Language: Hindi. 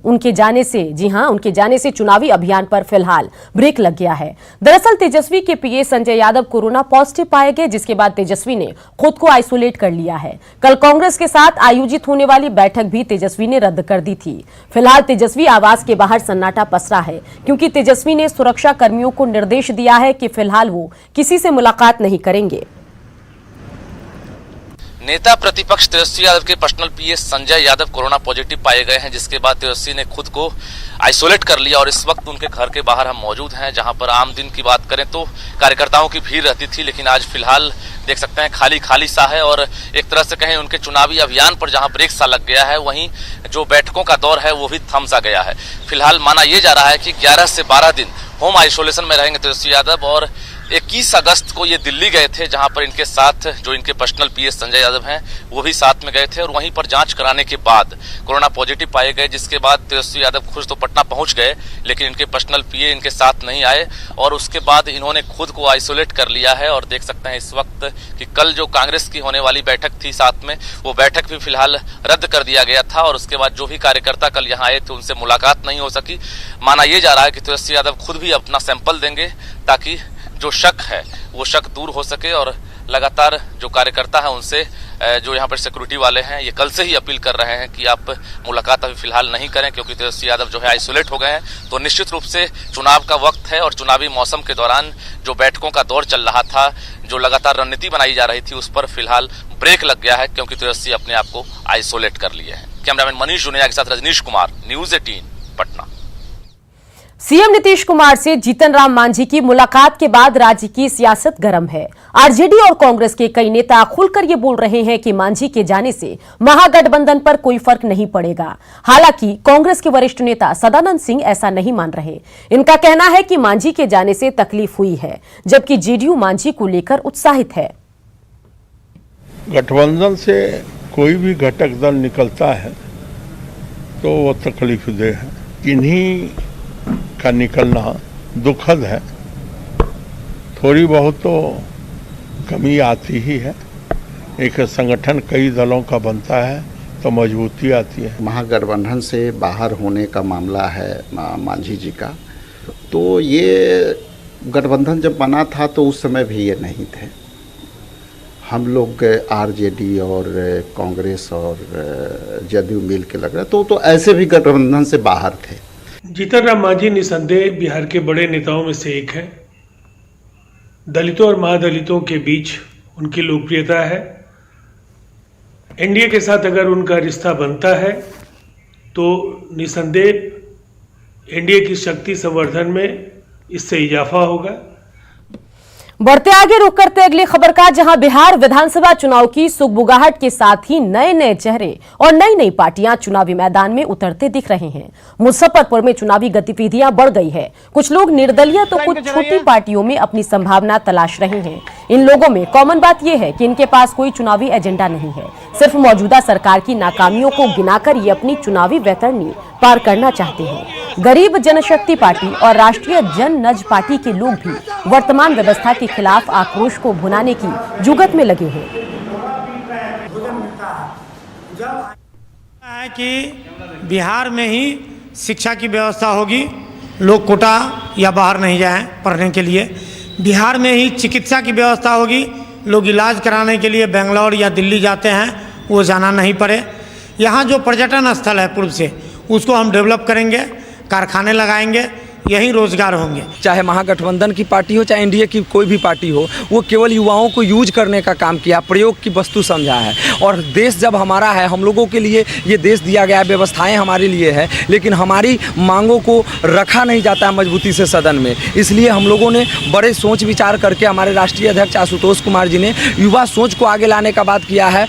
उनके जाने से, जी हां, उनके जाने से चुनावी अभियान पर फिलहाल ब्रेक लग गया है। दरअसल तेजस्वी के पीए संजय यादव कोरोना पॉजिटिव पाए गए, जिसके बाद तेजस्वी ने खुद को आइसोलेट कर लिया है। कल कांग्रेस के साथ आयोजित होने वाली बैठक भी तेजस्वी ने रद्द कर दी थी। फिलहाल तेजस्वी आवास के बाहर सन्नाटा पसरा है, क्योंकि तेजस्वी ने सुरक्षा कर्मियों को निर्देश दिया है कि फिलहाल वो किसी से मुलाकात नहीं करेंगे। नेता प्रतिपक्ष तेजस्वी यादव के पर्सनल पीए संजय यादव कोरोना पॉजिटिव पाए गए हैं, जिसके बाद तेजस्वी ने खुद को आइसोलेट कर लिया और इस वक्त उनके घर के बाहर हम मौजूद हैं, जहां पर आम दिन की बात करें तो कार्यकर्ताओं की भीड़ रहती थी, लेकिन आज फिलहाल देख सकते हैं खाली खाली सा है। और एक तरह से कहें उनके चुनावी अभियान पर जहां ब्रेक सा लग गया है, वहीं जो बैठकों का दौर है वो भी थम सा गया है। फिलहाल माना यह जा रहा है कि 11 से 12 दिन होम आइसोलेशन में रहेंगे तेजस्वी यादव, और 21 अगस्त को ये दिल्ली गए थे, जहां पर इनके साथ जो इनके पर्सनल पीए संजय यादव हैं वो भी साथ में गए थे, और वहीं पर जांच कराने के बाद कोरोना पॉजिटिव पाए गए, जिसके बाद तेजस्वी यादव खुद तो पटना पहुंच गए, लेकिन इनके पर्सनल पीए इनके साथ नहीं आए और उसके बाद इन्होंने खुद को आइसोलेट कर लिया है। और देख सकते हैं इस वक्त कि कल जो कांग्रेस की होने वाली बैठक थी साथ में, वो बैठक भी फिलहाल रद्द कर दिया गया था, और उसके बाद जो भी कार्यकर्ता कल यहाँ आए थे उनसे मुलाकात नहीं हो सकी। माना यह जा रहा है कि तेजस्वी यादव खुद भी अपना सैंपल देंगे, ताकि जो शक है वो शक दूर हो सके। और लगातार जो कार्यकर्ता है उनसे जो यहाँ पर सिक्योरिटी वाले हैं, ये कल से ही अपील कर रहे हैं कि आप मुलाकात अभी फिलहाल नहीं करें, क्योंकि तेजस्वी यादव जो है आइसोलेट हो गए हैं। तो निश्चित रूप से चुनाव का वक्त है और चुनावी मौसम के दौरान जो बैठकों का दौर चल रहा था, जो लगातार रणनीति बनाई जा रही थी, उस पर फिलहाल ब्रेक लग गया है, क्योंकि तेजस्वी अपने आप को आइसोलेट कर लिए हैं। कैमरामैन मनीष जुनिया के साथ रजनीश कुमार, न्यूज 18 पटना। सीएम नीतीश कुमार से जीतन राम मांझी की मुलाकात के बाद राज्य की सियासत गर्म है। आरजेडी और कांग्रेस के कई नेता खुलकर ये बोल रहे हैं कि मांझी के जाने से महागठबंधन पर कोई फर्क नहीं पड़ेगा। हालांकि कांग्रेस के वरिष्ठ नेता सदानंद सिंह ऐसा नहीं मान रहे। इनका कहना है कि मांझी के जाने से तकलीफ हुई है, जबकि जेडीयू मांझी को लेकर उत्साहित है। गठबंधन से कोई भी घटक दल निकलता है तो वो तकलीफदेह है। किन्हीं का निकलना दुखद है। थोड़ी बहुत तो कमी आती ही है। एक संगठन कई दलों का बनता है तो मजबूती आती है। महागठबंधन से बाहर होने का मामला है मांझी जी का, तो ये गठबंधन जब बना था तो उस समय भी ये नहीं थे। हम लोग आरजेडी और कांग्रेस और जदयू मिल के लग रहे तो ऐसे भी गठबंधन से बाहर थे। जीतन राम मांझी निसंदेह बिहार के बड़े नेताओं में से एक है। दलितों और महादलितों के बीच उनकी लोकप्रियता है। एनडीए के साथ अगर उनका रिश्ता बनता है तो निसंदेह एनडीए की शक्ति संवर्धन में इससे इजाफा होगा। बढ़ते आगे रुक करते अगली खबर का, जहां बिहार विधानसभा चुनाव की सुगबुगाहट के साथ ही नए नए चेहरे और नई नई पार्टियां चुनावी मैदान में उतरते दिख रहे हैं। मुजफ्फरपुर में चुनावी गतिविधियां बढ़ गई है। कुछ लोग निर्दलीय तो कुछ छोटी पार्टियों में अपनी संभावना तलाश रहे हैं। इन लोगों में कॉमन बात यह है कि इनके पास कोई चुनावी एजेंडा नहीं है। सिर्फ मौजूदा सरकार की नाकामियों को गिनाकर ये अपनी चुनावी वैतरणी पार करना चाहते हैं। गरीब जनशक्ति पार्टी और राष्ट्रीय जननज पार्टी के लोग भी वर्तमान व्यवस्था के खिलाफ आक्रोश को भुनाने की जुगत में लगे हैं। है कि बिहार में ही शिक्षा की व्यवस्था होगी, लोग कोटा या बाहर नहीं जाएं पढ़ने के लिए। बिहार में ही चिकित्सा की व्यवस्था होगी, लोग इलाज कराने के लिए बेंगलोर या दिल्ली जाते हैं, वो जाना नहीं पड़े। यहाँ जो पर्यटन स्थल है पूर्व से, उसको हम डेवलप करेंगे, कारखाने लगाएंगे, यही रोजगार होंगे। चाहे महागठबंधन की पार्टी हो, चाहे एनडीए की कोई भी पार्टी हो, वो केवल युवाओं को यूज करने का काम किया, प्रयोग की वस्तु समझा है। और देश जब हमारा है, हम लोगों के लिए ये देश दिया गया है, व्यवस्थाएं हमारे लिए है, लेकिन हमारी मांगों को रखा नहीं जाता है मजबूती से सदन में। इसलिए हम लोगों ने बड़े सोच विचार करके, हमारे राष्ट्रीय अध्यक्ष आशुतोष कुमार जी ने युवा सोच को आगे लाने का बात किया है।